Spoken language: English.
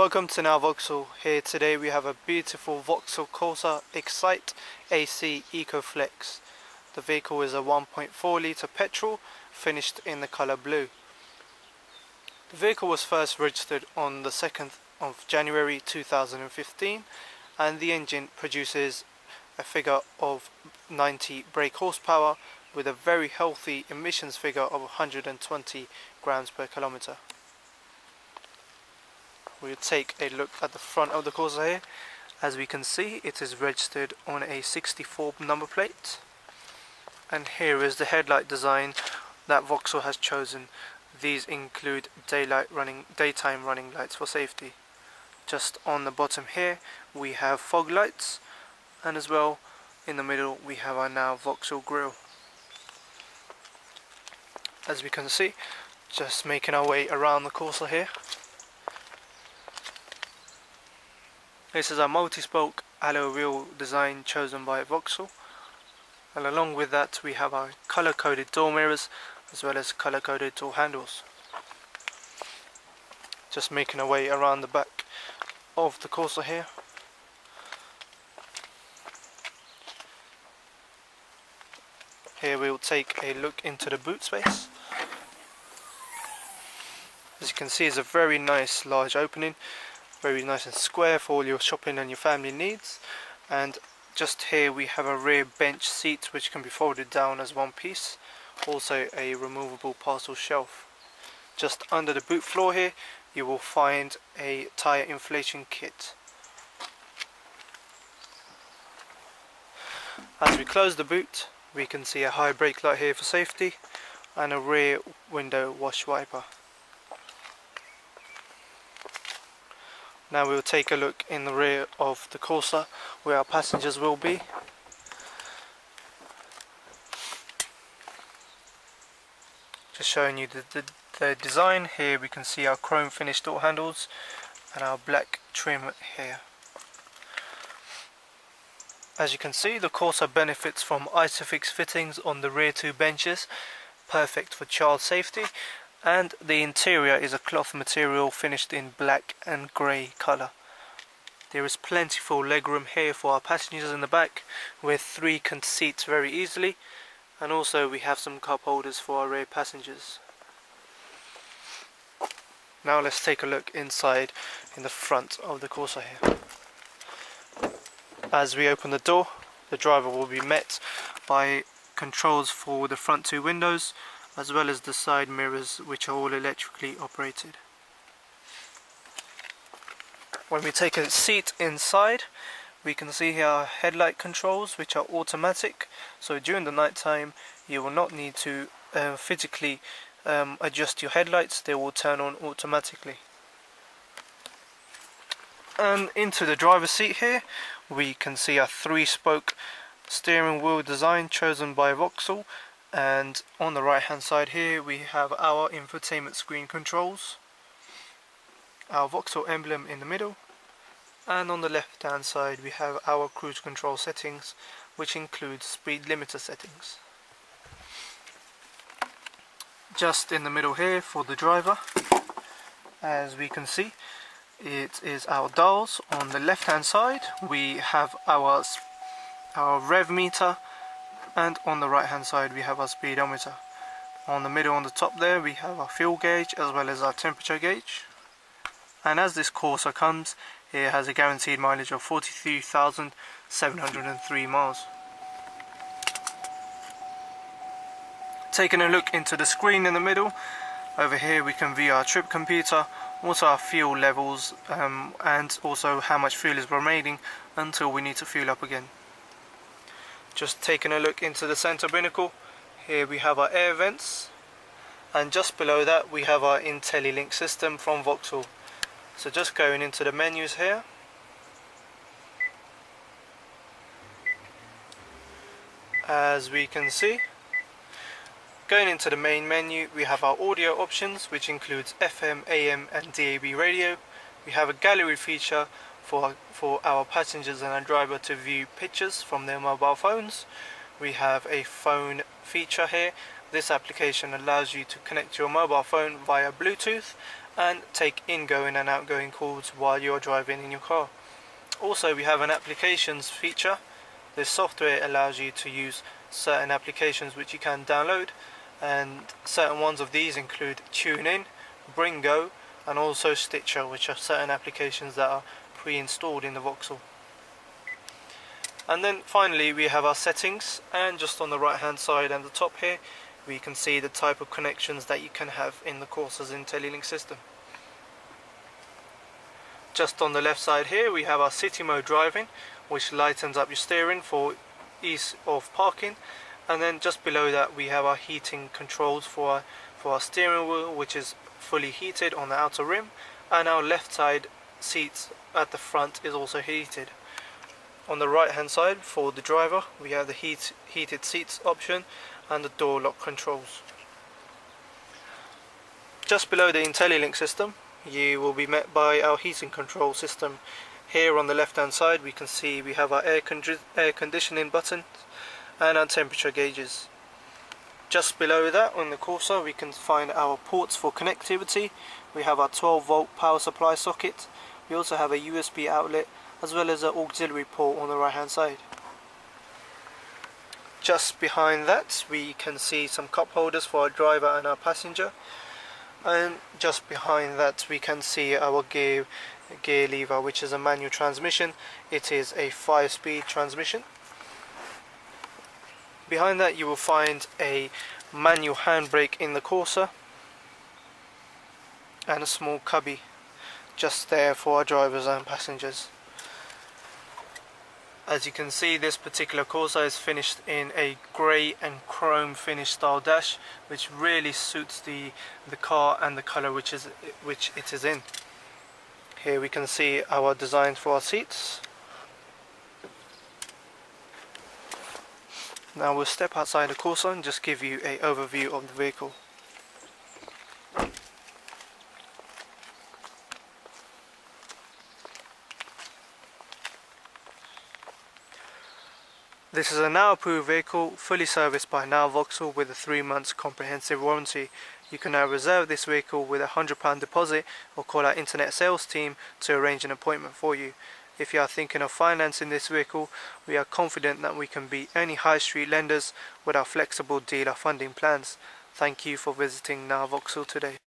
Welcome to Now Vauxhall. Here today we have a beautiful Vauxhall CORSA Excite AC EcoFlex. The vehicle is a 1.4 litre petrol finished in the colour blue. The vehicle was first registered on the 2nd of January 2015 and the engine produces a figure of 90 brake horsepower with a very healthy emissions figure of 120 grams per kilometre. We'll take a look at the front of the Corsa here. As we can see, it is registered on a 64 number plate. And here is the headlight design that Vauxhall has chosen. These include daytime running lights for safety. Just on the bottom here we have fog lights, and as well in the middle we have our Now Vauxhall grille. As we can see, just making our way around the Corsa here. This is a multi-spoke alloy wheel design chosen by Vauxhall, and along with that we have our colour-coded door mirrors as well as colour-coded door handles. Just making our way around the back of the Corsa here. Here we'll take a look into the boot space. As you can see, it's a very nice large opening. Very nice and square for all your shopping and your family needs. And just here we have a rear bench seat which can be folded down as one piece. Also a removable parcel shelf. Just under the boot floor here you will find a tyre inflation kit. As we close the boot we can see a high brake light here for safety and a rear window wash wiper. Now we'll take a look in the rear of the Corsa where our passengers will be. Just showing you the design. Here we can see our chrome finished door handles and our black trim here. As you can see, the Corsa benefits from Isofix fittings on the rear two benches, perfect for child safety. And the interior is a cloth material finished in black and grey colour. There is plentiful legroom here for our passengers in the back, where three can seat very easily, and also we have some cup holders for our rear passengers. Now let's take a look inside in the front of the Corsa here. As we open the door, the driver will be met by controls for the front two windows, as well as the side mirrors, which are all electrically operated. When we take a seat inside, we can see here our headlight controls, which are automatic, so during the night time you will not need to physically adjust your headlights. They will turn on automatically. And into the driver's seat here we can see a 3-spoke steering wheel design chosen by Vauxhall. And on the right hand side here we have our infotainment screen controls, our Vauxhall emblem in the middle, and on the left hand side we have our cruise control settings, which includes speed limiter settings. Just in the middle here for the driver, as we can see, it is our dials. On the left hand side we have our rev meter, and on the right hand side we have our speedometer. On the middle on the top there we have our fuel gauge as well as our temperature gauge. And as this Corsa comes, it has a guaranteed mileage of 43,703 miles. Taking a look into the screen in the middle, over here we can view our trip computer, also our fuel levels, and also how much fuel is remaining until we need to fuel up again. Just taking a look into the center binnacle, here we have our air vents, and just below that we have our IntelliLink system from Vauxhall. So just going into the menus here, as we can see, going into the main menu we have our audio options, which includes FM, AM and DAB radio. We have a gallery feature for our passengers and our driver to view pictures from their mobile phones. We have a phone feature here. This application allows you to connect your mobile phone via Bluetooth and take ingoing and outgoing calls while you're driving in your car. Also, we have an applications feature. This software allows you to use certain applications which you can download, and certain ones of these include TuneIn, Bringo, and also Stitcher, which are certain applications that are pre-installed in the Vauxhall. And then finally we have our settings, and just on the right hand side and the top here we can see the type of connections that you can have in the Corsa's IntelliLink system. Just on the left side here we have our city mode driving, which lightens up your steering for ease of parking, and then just below that we have our heating controls for our steering wheel, which is fully heated on the outer rim, and our left side seats at the front is also heated. On the right hand side for the driver we have the heated seats option and the door lock controls. Just below the IntelliLink system you will be met by our heating control system. Here on the left hand side we can see we have our air conditioning buttons and our temperature gauges. Just below that on the Corsa we can find our ports for connectivity. We have our 12-volt power supply socket. We also have a USB outlet as well as an auxiliary port on the right hand side. Just behind that we can see some cup holders for our driver and our passenger, and just behind that we can see our gear lever, which is a manual transmission. It is a 5-speed transmission. Behind that you will find a manual handbrake in the Corsa and a small cubby just there for our drivers and passengers. As you can see, this particular Corsa is finished in a grey and chrome finish style dash, which really suits the car and the colour which it is in. Here we can see our designs for our seats. Now we'll step outside the Corsa and just give you an overview of the vehicle. This is a now approved vehicle, fully serviced by Now Vauxhall with a 3 months comprehensive warranty. You can now reserve this vehicle with a £100 deposit or call our internet sales team to arrange an appointment for you. If you are thinking of financing this vehicle, we are confident that we can beat any high street lenders with our flexible dealer funding plans. Thank you for visiting Now Vauxhall today.